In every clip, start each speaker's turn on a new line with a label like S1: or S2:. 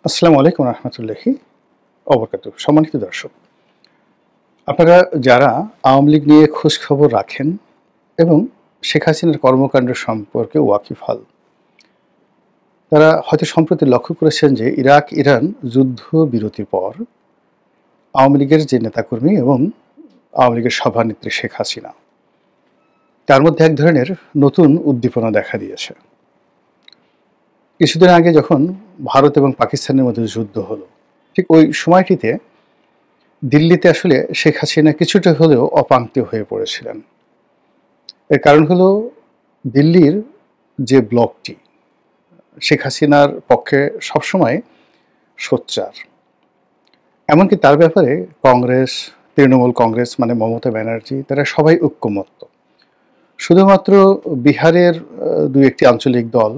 S1: আসসালামু আলাইকুম রহমতুল্লাহি অবরকাত। সম্মানিত দর্শক, আপনারা যারা আওয়ামী লীগ নিয়ে খোঁজ খবর রাখেন এবং শেখ হাসিনার কর্মকাণ্ড সম্পর্কে ওয়াকিবহাল, তারা হয়তো সম্প্রতি লক্ষ্য করেছেন যে ইরাক ইরান যুদ্ধ বিরতির পর আওয়ামী লীগের যে নেতাকর্মী এবং আওয়ামী লীগের সভানেত্রী শেখ হাসিনা, তার মধ্যে এক ধরনের নতুন উদ্দীপনা দেখা দিয়েছে। কিছুদিন আগে যখন ভারত এবং পাকিস্তানের মধ্যে যুদ্ধ হলো, ঠিক ওই সময়টিতে দিল্লিতে আসলে শেখ হাসিনা কিছুটা হলেও অপাঙ্ক্তেয় হয়ে পড়েছিলেন। এর কারণ হলো দিল্লির যে ব্লকটি শেখ হাসিনার পক্ষে সবসময় সোচ্চার, এমনকি তার ব্যাপারে কংগ্রেস, তৃণমূল কংগ্রেস মানে মমতা ব্যানার্জি, তারা সবাই ঐক্যমত্য। শুধুমাত্র বিহারের দুই একটি আঞ্চলিক দল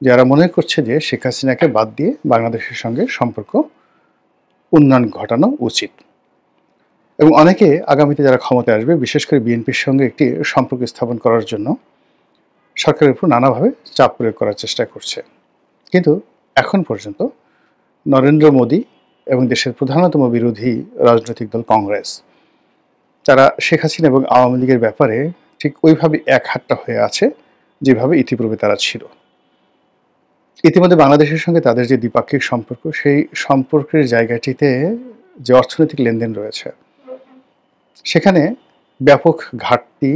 S1: যারা মনে করছে যে শেখ হাসিনাকে বাদ দিয়ে বাংলাদেশের সঙ্গে সম্পর্ক উন্নয়ন ঘটানো উচিত, এবং অনেকে আগামীতে যারা ক্ষমতায় আসবে বিশেষ করে বিএনপির সঙ্গে একটি সম্পর্ক স্থাপন করার জন্য সরকারের উপর নানাভাবে চাপ প্রয়োগ করার চেষ্টা করছে। কিন্তু এখন পর্যন্ত নরেন্দ্র মোদী এবং দেশের প্রধানতম বিরোধী রাজনৈতিক দল কংগ্রেস, তারা শেখ হাসিনা এবং আওয়ামী লীগের ব্যাপারে ঠিক ওইভাবে একহাট্টা হয়ে আছে যেভাবে ইতিপূর্বে তারা ছিল। ইতিমধ্যে বাংলাদেশের সঙ্গে তাদের যে দ্বিপাক্ষিক সম্পর্ক, সেই সম্পর্কের জায়গাটিতে যে অর্থনৈতিক লেনদেন রয়েছে সেখানে ব্যাপক ঘাটতি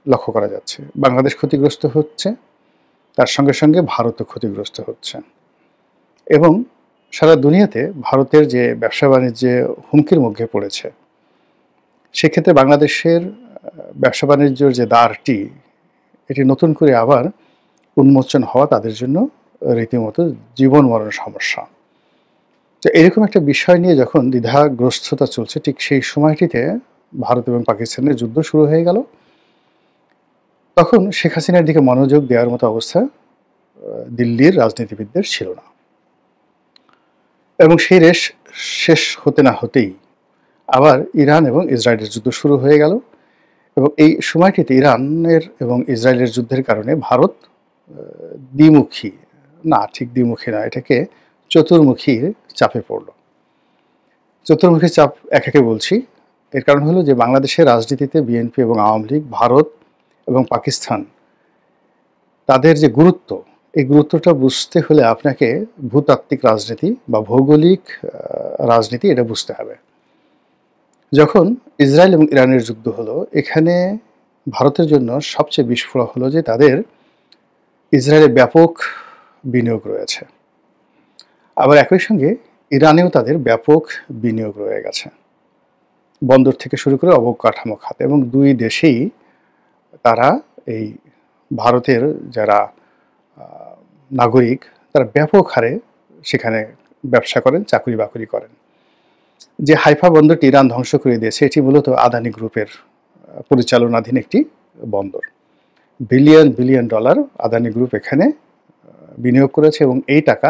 S1: লক্ষ্য করা যাচ্ছে। বাংলাদেশ ক্ষতিগ্রস্ত হচ্ছে, তার সঙ্গে সঙ্গে ভারতও ক্ষতিগ্রস্ত হচ্ছে, এবং সারা দুনিয়াতে ভারতের যে ব্যবসা বাণিজ্যে হুমকির মুখে পড়েছে, সেক্ষেত্রে বাংলাদেশের ব্যবসা বাণিজ্যের যে দ্বারটি, এটি নতুন করে আবার উন্মোচন হওয়া তাদের জন্য রীতিমতো জীবন মরণ সমস্যা। তো এরকম একটা বিষয় নিয়ে যখন দ্বিধাগ্রস্ততা চলছে, ঠিক সেই সময়টিতে ভারত এবং পাকিস্তানের যুদ্ধ শুরু হয়ে গেল। তখন শেখ হাসিনার দিকে মনোযোগ দেওয়ার মতো অবস্থা দিল্লির রাজনীতিবিদদের ছিল না, এবং সেই রেশ শেষ হতে না হতেই আবার ইরান এবং ইসরায়েলের যুদ্ধ শুরু হয়ে গেল। এবং এই সময়টিতে ইরানের এবং ইসরায়েলের যুদ্ধের কারণে ভারত দ্বিমুখী, না ঠিক দ্বিমুখী না, এটাকে চতুর্মুখী চাপে পড়ল। চতুর্মুখী চাপ একে বলছি, এর কারণ হলো যে বাংলাদেশের রাজনীতিতে বিএনপি এবং আওয়ামী লীগ, ভারত এবং পাকিস্তান, তাদের যে গুরুত্ব, এই গুরুত্বটা বুঝতে হলে আপনাকে ভূতাত্ত্বিক রাজনীতি বা ভৌগোলিক রাজনীতি এটা বুঝতে হবে। যখন ইসরায়েল এবং ইরানের যুদ্ধ হলো, এখানে ভারতের জন্য সবচেয়ে বিস্ফোরক হলো যে তাদের ইসরায়েলে ব্যাপক বিনিয়োগ রয়েছে, আবার একই সঙ্গে ইরানেও তাদের ব্যাপক বিনিয়োগ রয়ে গেছে, বন্দর থেকে শুরু করে অবকাঠামো খাতে। এবং দুই দেশেই তারা এই ভারতের যারা নাগরিক, তারা ব্যাপক হারে সেখানে ব্যবসা করেন, চাকরি বাকরি করেন। যে হাইফা বন্দরটি ইরান ধ্বংস করে দিয়েছে, এটি মূলত আদানি গ্রুপের পরিচালনাধীন একটি বন্দর। Billion billion dollar Adani group এখানে বিনিয়োগ করেছে, এবং এই টাকা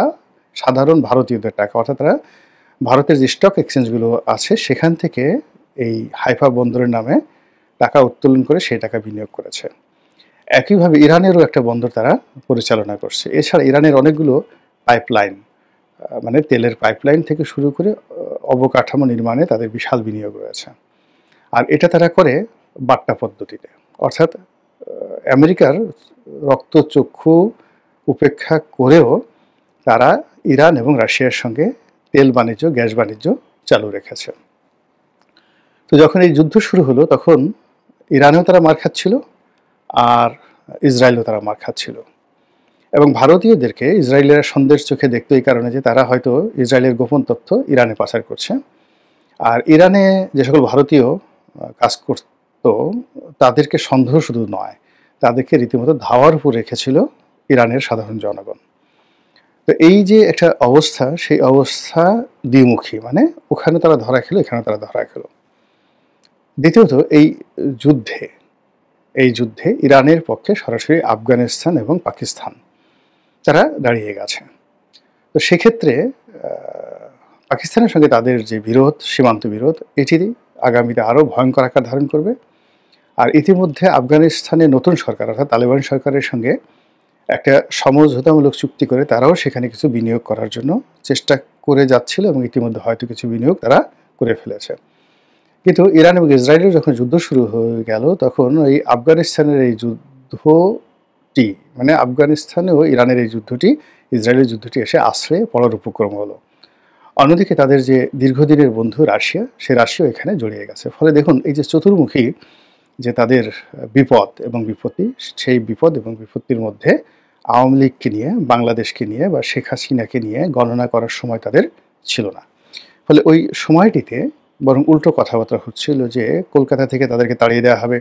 S1: সাধারণ ভারতীয়দের টাকা, অর্থাৎ তারা ভারতের যে স্টক এক্সচেঞ্জগুলো আছে সেখান থেকে এই হাইফা বন্দরের নামে টাকা উত্তোলন করে সেই টাকা বিনিয়োগ করেছে। একইভাবে ইরানেরও একটা বন্দর তারা পরিচালনা করছে। এছাড়া ইরানের অনেকগুলো পাইপলাইন, মানে তেলের পাইপলাইন থেকে শুরু করে অবকাঠামো নির্মাণে তাদের বিশাল বিনিয়োগ রয়েছে। আর এটা তারা করে বাট্টা পদ্ধতিতে, অর্থাৎ আমেরিকার রক্তচক্ষু উপেক্ষা করেও তারা ইরান এবং রাশিয়ার সঙ্গে তেল বাণিজ্য, গ্যাস বাণিজ্য চালু রেখেছে। তো যখন এই যুদ্ধ শুরু হলো, তখন ইরানেও তারা মার খাচ্ছিল, আর ইসরায়েলও তারা মার খাচ্ছিল। এবং ভারতীয়দেরকে ইসরায়েলের সন্দেহের চোখে দেখতো এই কারণে যে তারা হয়তো ইসরায়েলের গোপন তথ্য ইরানে পাচার করছে। আর ইরানে যে সকল ভারতীয় কাজ করত, তাদেরকে সন্দেহ শুধু নয়, তাদেরকে রীতিমতো ধাওয়ার উপর রেখেছিল ইরানের সাধারণ জনগণ। তো এই যে একটা অবস্থা, সেই অবস্থা দ্বিমুখী, মানে ওখানে তারা ধরা খেলো, এখানে তারা ধরা খেলো। দ্বিতীয়ত এই যুদ্ধে ইরানের পক্ষে সরাসরি আফগানিস্তান এবং পাকিস্তান তারা দাঁড়িয়ে গেছে। তো সেক্ষেত্রে পাকিস্তানের সঙ্গে তাদের যে বিরোধ, সীমান্ত বিরোধ, এটি আগামীতে আরও ভয়ঙ্কর আকার ধারণ করবে। আর ইতিমধ্যে আফগানিস্তানের নতুন সরকার, অর্থাৎ তালেবান সরকারের সঙ্গে একটা সমঝোতামূলক চুক্তি করে তারাও সেখানে কিছু বিনিয়োগ করার জন্য চেষ্টা করে যাচ্ছিল এবং ইতিমধ্যে হয়তো কিছু বিনিয়োগ তারা করে ফেলেছে। কিন্তু ইরান এবং ইসরায়েলের যখন যুদ্ধ শুরু হয়ে গেল তখন এই আফগানিস্তানের এই যুদ্ধটি মানে আফগানিস্তানেও ইরানের এই যুদ্ধটি ইসরায়েলের যুদ্ধটি এসে আশ্রয়ে পড়ার উপক্রম হলো। অন্যদিকে তাদের যে দীর্ঘদিনের বন্ধু রাশিয়া, সে রাশিয়াও এখানে জড়িয়ে গেছে। ফলে দেখুন এই যে চতুর্মুখী যে তাদের বিপদ এবং বিপত্তি, সেই বিপদ এবং বিপত্তির মধ্যে আওয়ামী লীগকে নিয়ে, বাংলাদেশকে নিয়ে বা শেখ হাসিনাকে নিয়ে গণনা করার সময় তাদের ছিল না। ফলে ওই সময়টিতে বরং উল্টো কথাবার্তা হচ্ছিল যে কলকাতা থেকে তাদেরকে তাড়িয়ে দেওয়া হবে,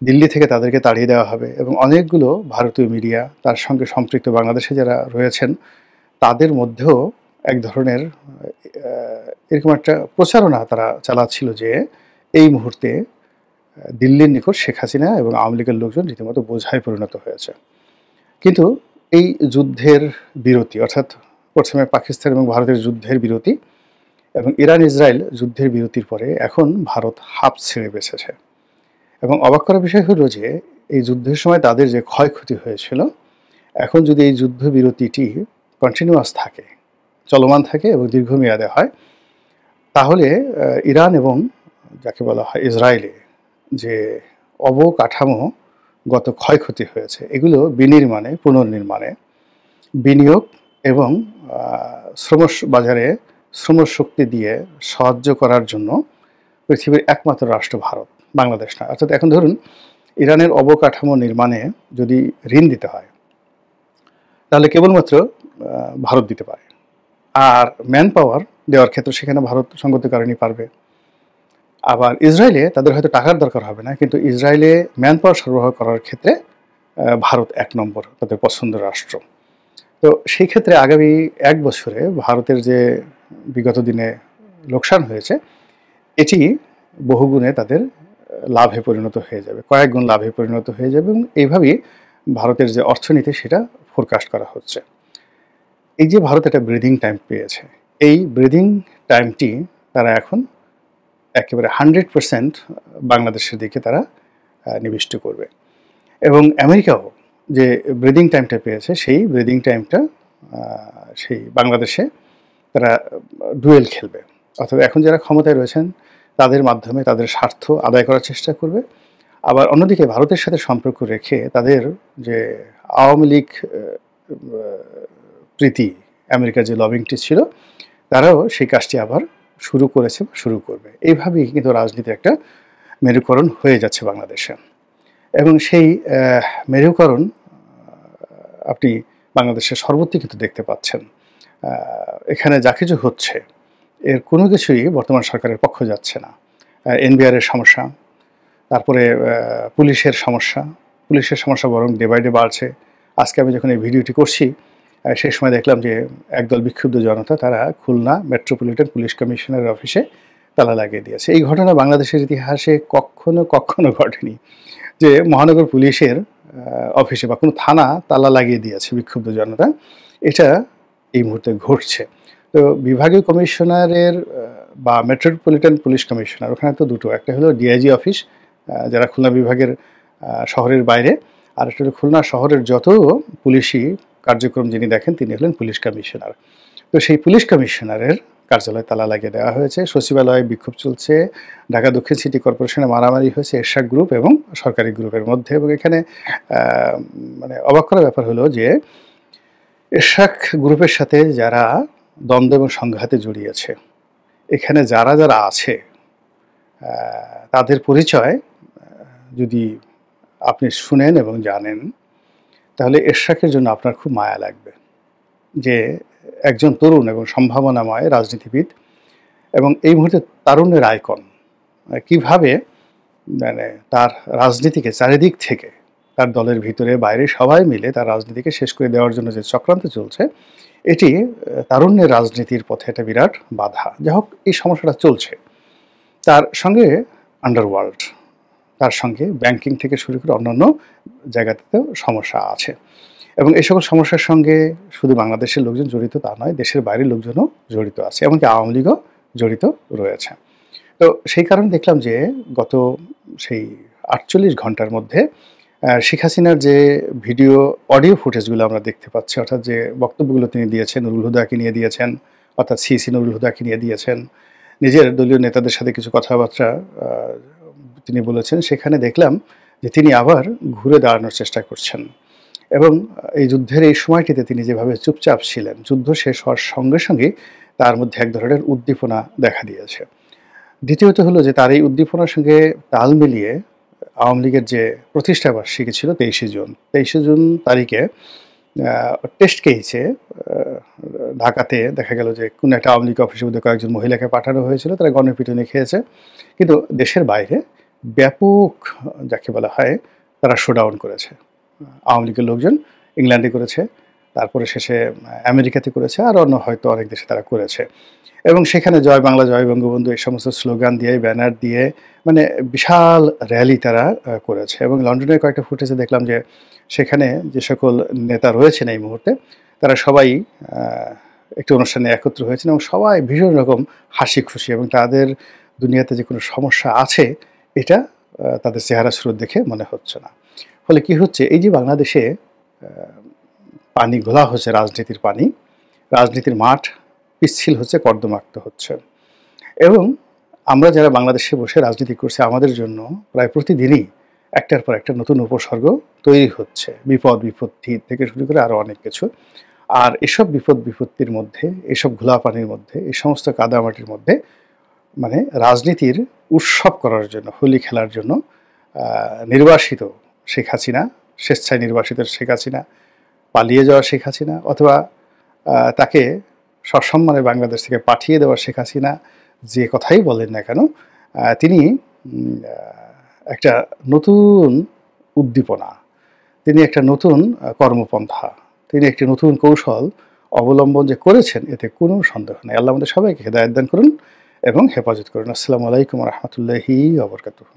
S1: দিল্লি থেকে তাদেরকে তাড়িয়ে দেওয়া হবে এবং অনেকগুলো ভারতীয় মিডিয়া তার সঙ্গে সম্পৃক্ত বাংলাদেশে যারা রয়েছেন তাদের মধ্যেও এক ধরনের এরকম একটা প্রচারণা তারা চালাচ্ছিল যে এই মুহূর্তে দিল্লির নিকট শেখ হাসিনা এবং আওয়ামী লীগের লোকজন রীতিমতো বোঝায় পরিণত হয়েছে। কিন্তু এই যুদ্ধের বিরতি অর্থাৎ প্রথমে পাকিস্তান এবং ভারতের যুদ্ধের বিরতি এবং ইরান ইসরায়েল যুদ্ধের বিরতির পরে এখন ভারত হাঁপ ছেড়ে বেঁচেছে। এবং অবাক করার বিষয় হলো যে এই যুদ্ধের সময় তাদের যে ক্ষয়ক্ষতি হয়েছিল, এখন যদি এই যুদ্ধ বিরতিটি কন্টিনিউয়াস থাকে, চলমান থাকে এবং দীর্ঘমেয়াদে হয়, তাহলে ইরান এবং যাকে বলা হয় ইসরায়েলে যে অবকাঠামোগত ক্ষয়ক্ষতি হয়েছে এগুলো বিনির্মাণে, পুনর্নির্মাণে, বিনিয়োগ এবং শ্রম বাজারে শ্রমশক্তি দিয়ে সাহায্য করার জন্য পৃথিবীর একমাত্র রাষ্ট্র ভারত, বাংলাদেশ নয়। অর্থাৎ এখন ধরুন ইরানের অবকাঠামো নির্মাণে যদি ঋণ দিতে হয় তাহলে কেবলমাত্র ভারত দিতে পারে। আর ম্যান পাওয়ার দেওয়ার ক্ষেত্রে সেখানে ভারত সঙ্গত কারণেই পারবে। আবার ইসরায়েলে তাদের হয়তো টাকার দরকার হবে না, কিন্তু ইসরায়েলে ম্যান পাওয়ার সরবরাহ করার ক্ষেত্রে ভারত এক নম্বর তাদের পছন্দের রাষ্ট্র। তো সেই ক্ষেত্রে আগামী 1 বছরে ভারতের যে বিগত দিনে লোকসান হয়েছে এটি বহুগুণে তাদের লাভে পরিণত হয়ে যাবে, কয়েক গুণ লাভে পরিণত হয়ে যাবে এবং এইভাবেই ভারতের যে অর্থনীতি সেটা ফোরকাস্ট করা হচ্ছে। এই যে ভারত একটা ব্রিদিং টাইম পেয়েছে, এই ব্রিদিং টাইমটি তারা এখন একেবারে 100% বাংলাদেশের দিকে তারা নিবিষ্ট করবে। এবং আমেরিকাও যে ব্রিদিং টাইমটা পেয়েছে সেই ব্রিদিং টাইমটা সেই বাংলাদেশে তারা ডুয়েল খেলবে। অর্থাৎ এখন যারা ক্ষমতায় রয়েছেন তাদের মাধ্যমে তাদের স্বার্থ আদায় করার চেষ্টা করবে। আবার অন্যদিকে ভারতের সাথে সম্পর্ক রেখে তাদের যে আওয়ামী লীগ প্রীতি আমেরিকার যে লবিংটি ছিল তারাও সেই কাজটি আবার শুরু করেছে বা শুরু করবে। এইভাবেই কিন্তু রাজনীতির একটা মেরুকরণ হয়ে যাচ্ছে বাংলাদেশে। এবং সেই মেরুকরণ আপনি বাংলাদেশের সর্বত্র কিন্তু দেখতে পাচ্ছেন। এখানে যা কিছু হচ্ছে এর কোনো কিছুই বর্তমান সরকারের পক্ষ যাচ্ছে না। এনবিআরের সমস্যা, তারপরে পুলিশের সমস্যা বরং ডে বাই ডে বাড়ছে। আজকে আমি যখন এই ভিডিওটি করছি সেই সময় দেখলাম যে একদল বিক্ষুব্ধ জনতা তারা খুলনা মেট্রোপলিটন পুলিশ কমিশনারের অফিসে তালা লাগিয়ে দিয়েছে। এই ঘটনা বাংলাদেশের ইতিহাসে কখনো ঘটেনি যে মহানগর পুলিশের অফিসে বা কোনো থানা তালা লাগিয়ে দিয়েছে বিক্ষুব্ধ জনতা। এটা এই মুহূর্তে ঘটছে। তো বিভাগীয় কমিশনারের বা মেট্রোপলিটন পুলিশ কমিশনার ওখানে তো দুটো, একটা হলো ডিআইজি অফিস যারা খুলনা বিভাগের শহরের বাইরে, আর একটা হলো খুলনা শহরের যত পুলিশি কার্যক্রম যিনি দেখেন তিনি হলেন পুলিশ কমিশনার। তো সেই পুলিশ কমিশনারের কার্যালয়ে তালা লাগিয়ে দেওয়া হয়েছে। সচিবালয়ে বিক্ষোভ চলছে। ঢাকা দক্ষিণ সিটি কর্পোরেশনে মারামারি হয়েছে এরশাদ গ্রুপ এবং সরকারি গ্রুপের মধ্যে। এবং এখানে মানে অবাক করার ব্যাপার হলো যে এরশাদ গ্রুপের সাথে যারা দ্বন্দ্ব এবং সংঘাতে জড়িয়েছে, এখানে যারা আছে তাদের পরিচয় যদি আপনি শুনেন এবং জানেন তাহলে এরশাদের জন্য আপনার খুব মায়া লাগবে যে একজন তরুণ এবং সম্ভাবনাময় রাজনীতিবিদ এবং এই মুহূর্তে তারুণ্যের আইকন কিভাবে মানে তার রাজনীতিকে চারিদিক থেকে তার দলের ভিতরে বাইরে সবাই মিলে তার রাজনীতিকে শেষ করে দেওয়ার জন্য যে চক্রান্ত চলছে এটি তারুণ্যের রাজনীতির পথে একটা বিরাট বাধা। যাই হোক, এই সমস্যাটা চলছে। তার সঙ্গে আন্ডারওয়ার্ল্ড, তার সঙ্গে ব্যাংকিং থেকে শুরু করে অন্যান্য জায়গাতেও সমস্যা আছে এবং এই সকল সমস্যার সঙ্গে শুধু বাংলাদেশের লোকজন জড়িত তা নয়, দেশের বাইরের লোকজনও জড়িত আছে, এমনকি আওয়ামী লীগও জড়িত রয়েছে। তো সেই কারণে দেখলাম যে গত সেই 48 ঘন্টার মধ্যে শেখ হাসিনার যে ভিডিও, অডিও ফুটেজগুলো আমরা দেখতে পাচ্ছি, অর্থাৎ যে বক্তব্যগুলো তিনি দিয়েছেন, নুরুল হুদাকে নিয়ে দিয়েছেন, অর্থাৎ সিইসি নুরুল হুদাকে নিয়ে দিয়েছেন, নিজের দলীয় নেতাদের সাথে কিছু কথাবার্তা তিনি বলেছেন। সেখানে দেখলাম যে তিনি আবার ঘুরে দাঁড়ানোর চেষ্টা করছেন এবং এই যুদ্ধের এই সময়টিতে তিনি যেভাবে চুপচাপ ছিলেন, যুদ্ধ শেষ হওয়ার সঙ্গে সঙ্গেই তার মধ্যে এক ধরনের উদ্দীপনা দেখা দিয়েছে। দ্বিতীয়ত হলো যে তার এই উদ্দীপনার সঙ্গে তাল মিলিয়ে আওয়ামী লীগের যে প্রতিষ্ঠা বার্ষিকী ছিল 23শে জুন, 23শে জুন তারিখে টেস্ট কেসে ঢাকাতে দেখা গেল যে কোনো একটা আওয়ামী লীগ অফিসের মধ্যে কয়েকজন মহিলাকে পাঠানো হয়েছিল, তারা গণপিটুনি খেয়েছে। কিন্তু দেশের বাইরে ব্যাপক, যাকে বলা হয়, তারা শোডাউন করেছে। আওয়ামী লীগের লোকজন ইংল্যান্ডে করেছে, তারপরে শেষে আমেরিকাতে করেছে, আর অন্য হয়তো অনেক দেশে তারা করেছে। এবং সেখানে জয় বাংলা, জয় বঙ্গবন্ধু এই সমস্ত স্লোগান দিয়ে, ব্যানার দিয়ে, মানে বিশাল র্যালি তারা করেছে। এবং লন্ডনের কয়েকটা ফুটেজে দেখলাম যে সেখানে যে সকল নেতা রয়েছেন এই মুহূর্তে, তারা সবাই একটি অনুষ্ঠানে একত্র হয়েছেন এবং সবাই ভীষণ রকম হাসি খুশি, এবং তাদের দুনিয়াতে যে কোনো সমস্যা আছে এটা তাদের চেহারা স্রোত দেখে মনে হচ্ছে না। ফলে কি হচ্ছে, এই যে বাংলাদেশে পানি ঘোলা হচ্ছে, রাজনীতির পানি, রাজনীতির মাঠ পিচ্ছিল হচ্ছে, কর্দমাক্ত হচ্ছে। এবং আমরা যারা বাংলাদেশে বসে রাজনীতি করছি, আমাদের জন্য প্রায় প্রতিদিনই একটার পর একটা নতুন উপসর্গ তৈরি হচ্ছে, বিপদ বিপত্তি থেকে শুরু করে আরও অনেক কিছু। আর এসব বিপদ বিপত্তির মধ্যে, এসব ঘোলা পানির মধ্যে, এই সমস্ত কাদামাটির মধ্যে মানে রাজনীতির উৎসব করার জন্য, হোলি খেলার জন্য নির্বাসিত শেখ হাসিনা, স্বেচ্ছায় নির্বাসিত শেখ হাসিনা, পালিয়ে যাওয়া শেখ হাসিনা, অথবা তাকে সসম্মানে বাংলাদেশ থেকে পাঠিয়ে দেওয়া শেখ হাসিনা, যে কথাই বলেন না কেন, তিনি একটা নতুন উদ্দীপনা, তিনি একটা নতুন কর্মপন্থা, তিনি একটি নতুন কৌশল অবলম্বন যে করেছেন, এতে কোনো সন্দেহ নেই। আল্লাহ আমাদের সবাইকে হেদায়েত দান করুন এবং হেফাজত করুন। আসসালামু আলাইকুম ওয়া রাহমাতুল্লাহি ওয়া বারাকাতুহু।